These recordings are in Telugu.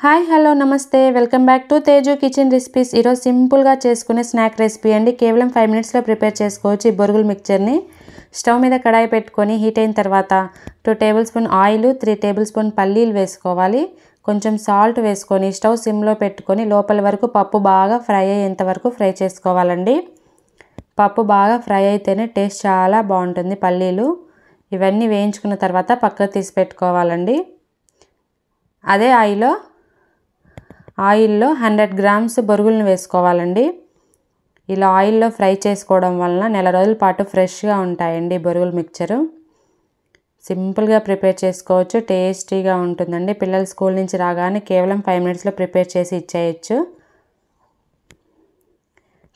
హాయ్ హలో నమస్తే welcome back to Teju kitchen recipes. ఈరోజు సింపుల్గా చేసుకునే స్నాక్ రెసిపీ అండి। కేవలం 5 మినిట్స్లో ప్రిపేర్ చేసుకోవచ్చు। ఈ బొరుగుల మిక్చర్ని స్టవ్ మీద కడాయి పెట్టుకొని హీట్ అయిన తర్వాత 2 table spoon oil, 3 table spoon పల్లీలు వేసుకోవాలి। కొంచెం సాల్ట్ వేసుకొని స్టవ్ సిమ్లో పెట్టుకొని లోపల వరకు పప్పు బాగా ఫ్రై అయ్యేంత వరకు ఫ్రై చేసుకోవాలండి। పప్పు బాగా ఫ్రై అయితేనే టేస్ట్ చాలా బాగుంటుంది। పల్లీలు ఇవన్నీ వేయించుకున్న తర్వాత పక్కకు తీసి పెట్టుకోవాలండి। అదే ఆయిల్లో 100 గ్రామ్స్ బొరుగులను వేసుకోవాలండి। ఇలా ఆయిల్లో ఫ్రై చేసుకోవడం వలన నెల రోజుల పాటు ఫ్రెష్గా ఉంటాయండి బొరుగుల మిక్చరు। సింపుల్గా ప్రిపేర్ చేసుకోవచ్చు, టేస్టీగా ఉంటుందండి। పిల్లలు స్కూల్ నుంచి రాగానే కేవలం 5 మినిట్స్లో ప్రిపేర్ చేసి ఇచ్చేయచ్చు।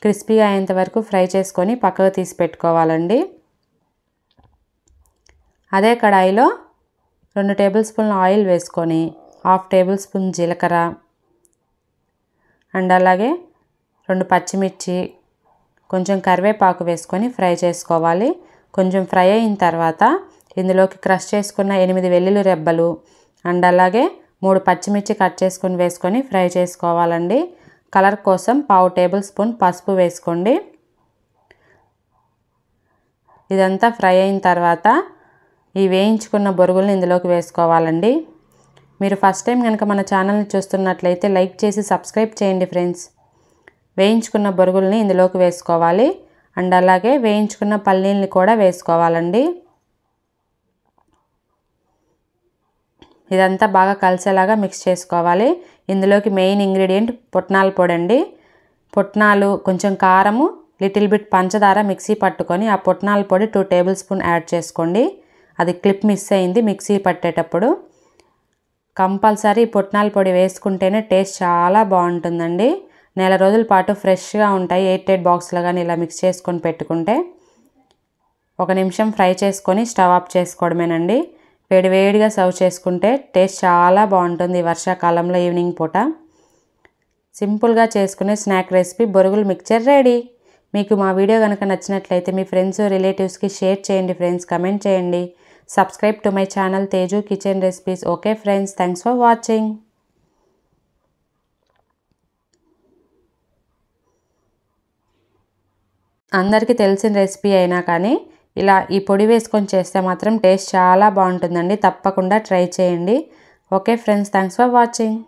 క్రిస్పీగా అయ్యేంత వరకు ఫ్రై చేసుకొని పక్కకు తీసి పెట్టుకోవాలండి। అదే కడాయిలో 2 టేబుల్ స్పూన్ల ఆయిల్ వేసుకొని 1/2 టేబుల్ స్పూన్ జీలకర్ర అండ్ అలాగే 2 పచ్చిమిర్చి, కొంచెం కరివేపాకు వేసుకొని ఫ్రై చేసుకోవాలి। కొంచెం ఫ్రై అయిన తర్వాత ఇందులోకి క్రష్ చేసుకున్న 8 వెల్లుల్లి రెబ్బలు అండ్ అలాగే 3 పచ్చిమిర్చి కట్ చేసుకొని వేసుకొని ఫ్రై చేసుకోవాలండి। కలర్ కోసం 1/2 టేబుల్ స్పూన్ పసుపు వేసుకోండి। ఇదంతా ఫ్రై అయిన తర్వాత ఈ వేయించుకున్న బొరుగుల్ని ఇందులోకి వేసుకోవాలండి। మీరు ఫస్ట్ టైం కనుక మన ఛానల్ని చూస్తున్నట్లయితే లైక్ చేసి సబ్స్క్రైబ్ చేయండి ఫ్రెండ్స్। వేయించుకున్న బొరుగుల్ని ఇందులోకి వేసుకోవాలి అండ్ అలాగే వేయించుకున్న పల్లీల్ని కూడా వేసుకోవాలండి। ఇదంతా బాగా కలిసేలాగా మిక్స్ చేసుకోవాలి। ఇందులోకి మెయిన్ ఇంగ్రీడియంట్ పుట్నాల పొడి అండి। పుట్నాలు, కొంచెం కారము, లిటిల్ బిట్ పంచదార మిక్సీ పట్టుకొని ఆ పుట్నాల పొడి 2 టేబుల్ స్పూన్ యాడ్ చేసుకోండి। అది క్లిప్ మిస్ అయింది మిక్సీ పట్టేటప్పుడు। కంపల్సరీ పుట్నాల పొడి వేసుకుంటేనే టేస్ట్ చాలా బాగుంటుందండి। నెల రోజుల పాటు ఫ్రెష్గా ఉంటాయి। 8 బాక్స్లో కానీ ఇలా మిక్స్ చేసుకొని పెట్టుకుంటే 1 నిమిషం ఫ్రై చేసుకొని స్టవ్ ఆఫ్ చేసుకోవడమేనండి। వేడివేడిగా సర్వ్ చేసుకుంటే టేస్ట్ చాలా బాగుంటుంది వర్షాకాలంలో ఈవినింగ్ పూట। సింపుల్గా చేసుకునే స్నాక్ రెసిపీ బొరుగుల మిక్చర్ రెడీ। మీకు మా వీడియో కనుక నచ్చినట్లయితే మీ ఫ్రెండ్స్, రిలేటివ్స్కి షేర్ చేయండి ఫ్రెండ్స్, కమెంట్ చేయండి। Subscribe to my channel Teju Kitchen Recipes. Okay friends, thanks for watching. అందరికీ తెలిసిన రెసిపీ అయినా కానీ ఇలా ఈ పొడి వేసుకొని చేస్తే మాత్రం టేస్ట్ చాలా బాగుంటుందండి। తప్పకుండా ట్రై చేయండి। Okay friends, thanks for watching.